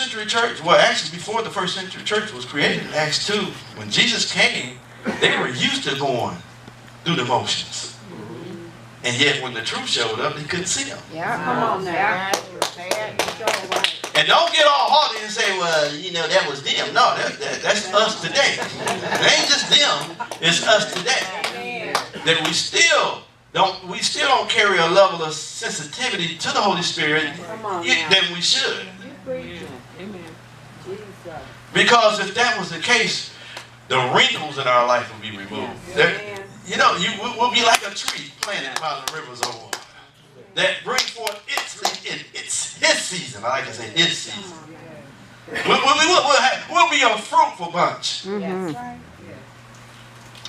century church, well, actually before the first century church was created in Acts 2, when Jesus came, they were used to going through the motions. And yet when the truth showed up, they couldn't see him. Yeah, come on now. And don't get all haughty and say, well, you know, that was them. No, that's us today. It ain't just them, it's us today. That we still don't carry a level of sensitivity to the Holy Spirit than we should. Because if that was the case, the wrinkles in our life will be removed. You know, we'll be like a tree planted by the rivers of water that bring forth it's his season. I like to say his season. We'll be a fruitful bunch.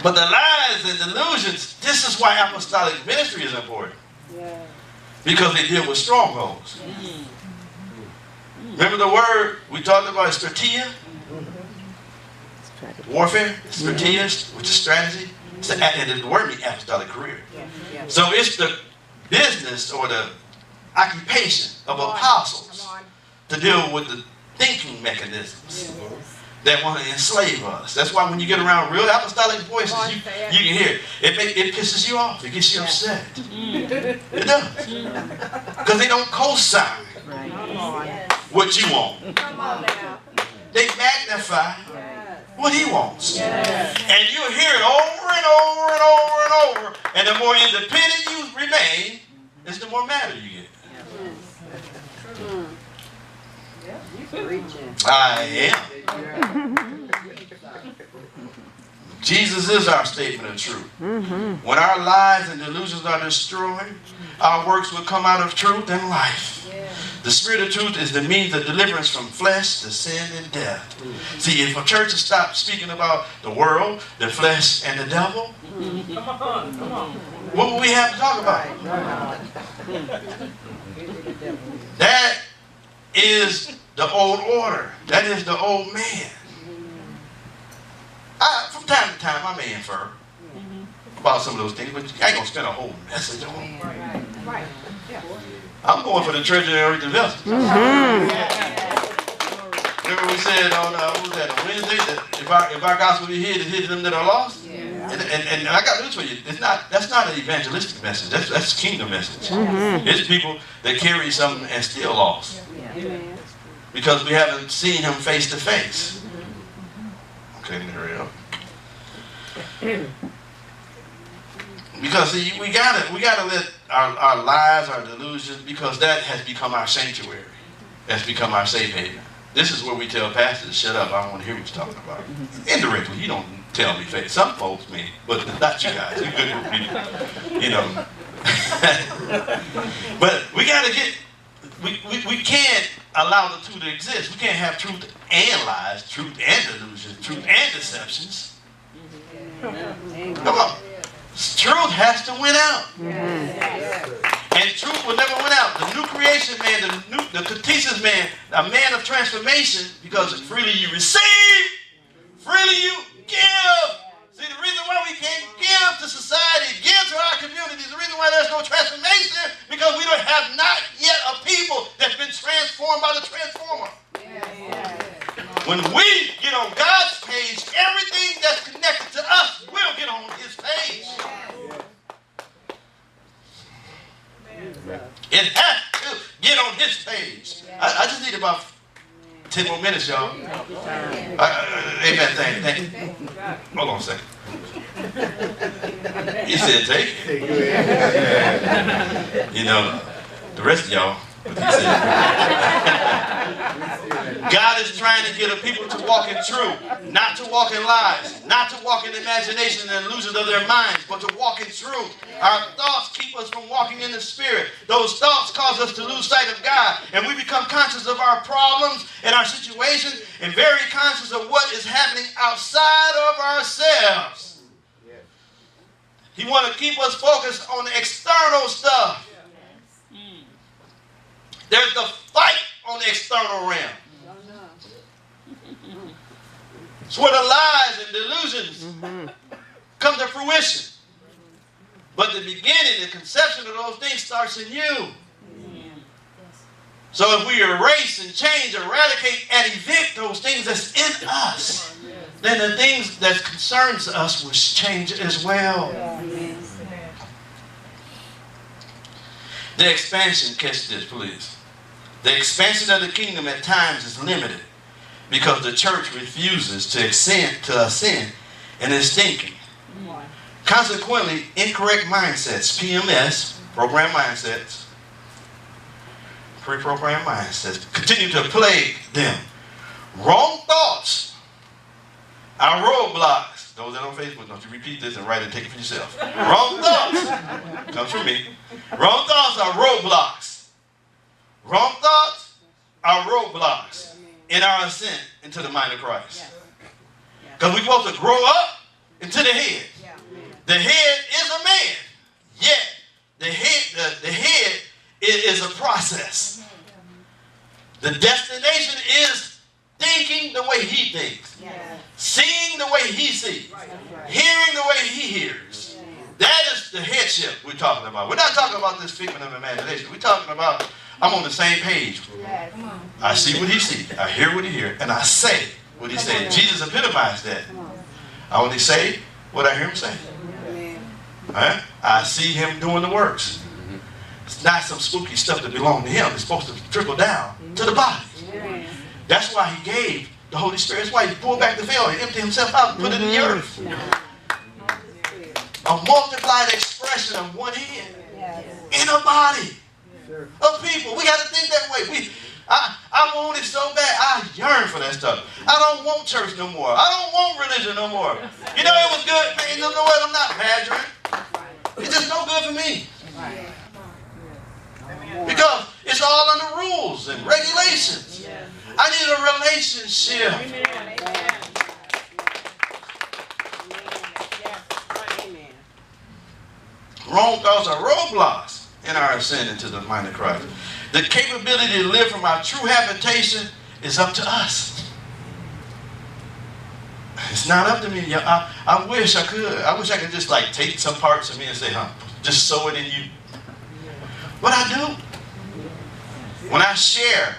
But the lies and delusions, this is why apostolic ministry is important. Because they deal with strongholds. Remember the word we talked about, strategia? Warfare, strategia, which is strategy. And the word means apostolic career. So it's the business or the occupation of apostles to deal with the thinking mechanisms that want to enslave us. That's why when you get around real apostolic voices, you can hear it. It pisses you off. It gets you upset. It does. Because they don't co-sign what you want. They magnify what he wants. And you'll hear it over and over and over and over. And the more independent you remain, is the more madder you get. I am. Jesus is our statement of truth. When our lies and delusions are destroyed, our works will come out of truth and life. The Spirit of truth is the means of deliverance from flesh, to sin, and death. See, if a church has stopped speaking about the world, the flesh, and the devil, what will we have to talk about? That is the old order. That is the old man. From time to time, I may infer about some of those things, but I ain't going to spend a whole message on them. I'm going for the treasure and the vessels. Remember we said on Wednesday that if our gospel be hid, it's hid to them that are lost. And I got news for you. That's not an evangelistic message. That's kingdom message. It's people that carry something and still lost. Because we haven't seen him face to face. Okay, let me hurry up. Because see, we gotta let our lies, our delusions, because that has become our sanctuary. That's become our safe haven. This is where we tell pastors, shut up, I don't want to hear what you're talking about. Indirectly, you don't tell me face. Some folks may, but not you guys. You're good group people. You know. But we gotta we can't allow the two to exist. We can't have truth and lies, truth and delusions, truth and deceptions. Come on. Truth has to win out. And truth will never win out. The new creation man, the Katisas man, a man of transformation, because freely you receive, freely you give. See, the reason why we can't give to society, give to our communities, the reason why there's no transformation, because we don't have not yet a people that's been transformed by the transformer. When we get on God's page, everything that's connected to us will get on his page. It has to get on his page. I just need about 10 more minutes, y'all. Amen. Thank you. Hold on a second. He said take it. You know, the rest of y'all, what he said. God is trying to get a people to walk in truth, not to walk in lies, not to walk in imagination and illusions of their minds, but to walk in truth. Our thoughts keep us from walking in the Spirit. Those thoughts cause us to lose sight of God, and we become conscious of our problems and our situations, and very conscious of what is happening outside of ourselves. He wants to keep us focused on the external stuff. There's the fight on the external realm. It's where the lies and delusions come to fruition. But the beginning, the conception of those things starts in you. So if we erase and change, eradicate, and evict those things that's in us, then the things that concerns us will change as well. The expansion, catch this please. The expansion of the kingdom at times is limited because the church refuses to ascend in its thinking. Consequently, incorrect mindsets, PMS, program mindsets, pre-programmed mindsets, continue to plague them. Wrong thoughts are roadblocks. Those that are on Facebook, don't you repeat this and write it and take it for yourself. Wrong thoughts comes from me. Wrong thoughts are roadblocks. Wrong thoughts are roadblocks in our ascent into the mind of Christ. Because we're supposed to grow up into the head. The head is a man, yet the head is a process. The destination is thinking the way he thinks, seeing the way he sees, hearing the way he hears. That is the headship we're talking about. We're not talking about this figment of imagination. We're talking about I'm on the same page. I see what he sees, I hear what he hears, and I say what he says. Jesus epitomized that. I only say what I hear him say. Right? I see him doing the works. It's not some spooky stuff that belongs to him. It's supposed to trickle down to the body. That's why he gave the Holy Spirit. That's why he pulled back the veil and emptied himself out and put it in the earth. A multiplied expression of one head in a body of people. We got to think that way. I want it so bad. I yearn for that stuff. I don't want church no more. I don't want religion no more. You know, it was good. Man, you know what? I'm not badgering. It's just no good for me. Because it's all under rules and regulations. I need a relationship. Wrong thoughts are roadblocks in our ascent into the mind of Christ. The capability to live from our true habitation is up to us. It's not up to me. I wish I could. I wish I could just like take some parts of me and say, just sow it in you. What I do, when I share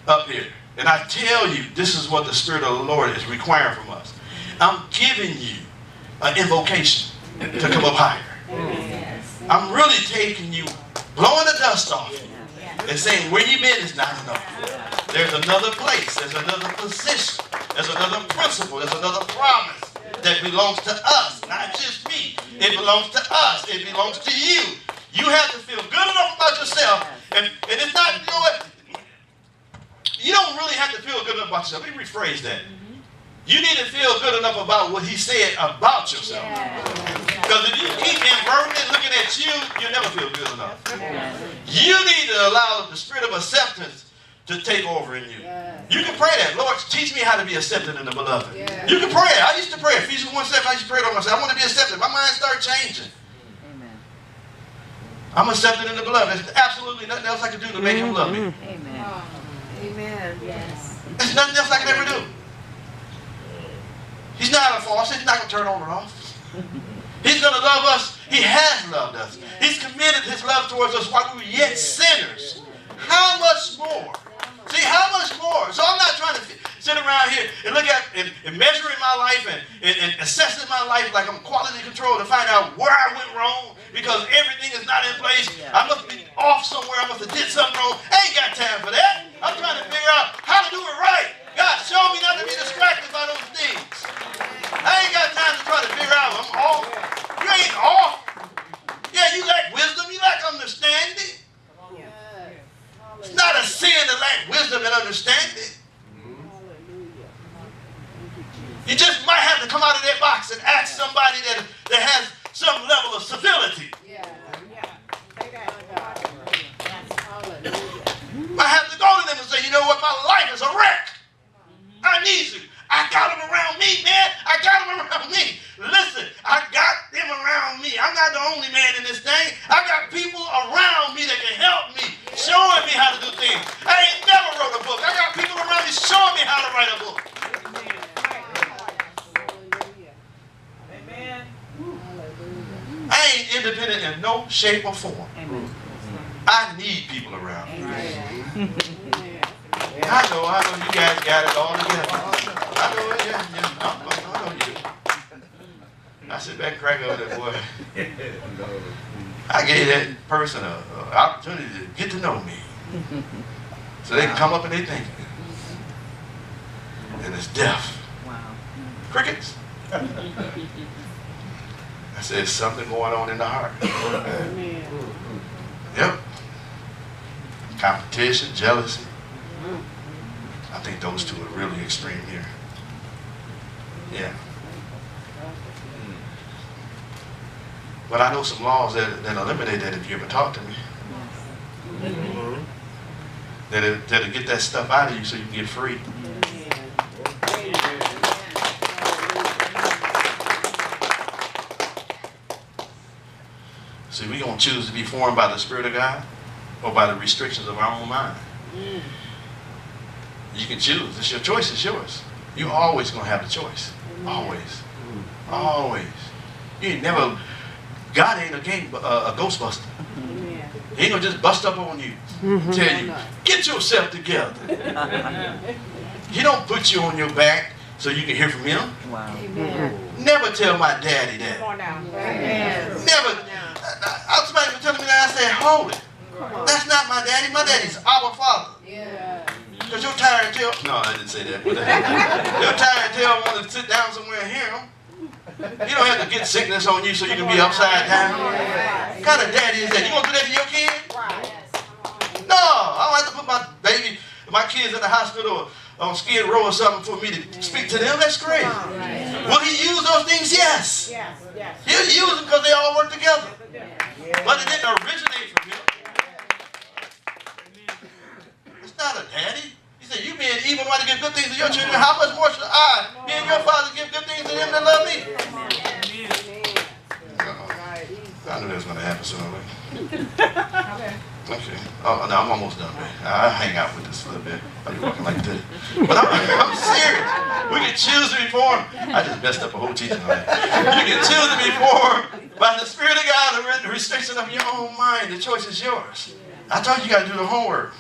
up here, and I tell you this is what the Spirit of the Lord is requiring from us, I'm giving you an invocation to come up higher. I'm really taking you, blowing the dust off you, and saying where you've been is not enough. There's another place, there's another position, there's another principle, there's another promise that belongs to us, not just me. It belongs to us. It belongs to you. You have to feel good enough about yourself. And it's not, you know what? You don't really have to feel good enough about yourself. Let me rephrase that. You need to feel good enough about what he said about yourself. Because if you keep inverting it, looking at you, you'll never feel good enough. You need to allow the spirit of acceptance to take over in you. You can pray that. Lord, teach me how to be accepted in the beloved. You can pray it. I used to pray Ephesians 1:7. I used to pray it on myself. I want to be accepted. My mind started changing. I'm accepted in the beloved. There's absolutely nothing else I can do to make him love me. Amen. Amen. Yes. There's nothing else I can ever do. He's not a faucet. He's not going to turn on or off. He's going to love us. He has loved us. He's committed his love towards us while we were yet sinners. How much more? See, how much more? So I'm not trying to sit around here and look at and measuring my life and assessing my life like I'm quality control to find out where I went wrong because everything is not in place. I must be off somewhere. I must have did something wrong. I ain't got time for that. I'm trying to figure out how to do it right. God, show me not to be distracted by those things. I ain't got time to try to figure out I'm off. You ain't off. Yeah, you lack wisdom. You lack understanding. It's not a sin to lack wisdom and understanding. You just might have to come out of that box and ask somebody that has some level of civility. I have to go to them and say, you know what, my life is a wreck. I need you. I got them around me, man. I got them around me. Listen, I got them around me. I'm not the only man in this thing. I got people around me that can help me, showing me how to do things. I ain't never wrote a book. I got people around me showing me how to write a book. Amen. I ain't independent in no shape or form. I need people around me. I know you guys got it all together. I know it, yeah. I know you do. I sit back and crack up that boy. I gave that person an opportunity to get to know me. So they can come up and they think. And it's deaf. Wow. Crickets. I said, there's something going on in the heart. Yep. Competition, jealousy. I think those two are really extreme here. Yeah. But I know some laws that eliminate that if you ever talk to me. That'll get that stuff out of you so you can get free. See, we're going to choose to be formed by the Spirit of God or by the restrictions of our own mind. You can choose. It's your choice. It's yours. You're always going to have the choice. Always. Always. You ain't never... God ain't a Ghostbuster. He ain't going to just bust up on you. Tell you, get yourself together. He don't put you on your back so you can hear from him. Wow. Never tell my daddy that. Never. Somebody was telling me that. I said, hold it. That's not my daddy. My daddy's our father. Because your tired tail. No, I didn't say that. But your tired tail want to sit down somewhere and hear him. You don't have to get sickness on you so you can be upside down. What kind of daddy is that? You gonna do that to your kid? No, I don't have to put my kids in the hospital or on Skid Row or something for me to speak to them. That's great. Will he use those things? Yes. He'll use them because they all work together. But it didn't originate from him. It's not a daddy. He said, you being evil want to give good things to your children. How much more should I, being your father, give good things to them that love me? I knew that was going to happen sooner or later. Okay. Oh, no, I'm almost done, man. I hang out with this a little bit. I'll be walking like this. But I'm serious. We can choose to be formed. I just messed up a whole teaching on that. You can choose to be formed by the Spirit of God, the restriction of your own mind. The choice is yours. I told you got to do the homework.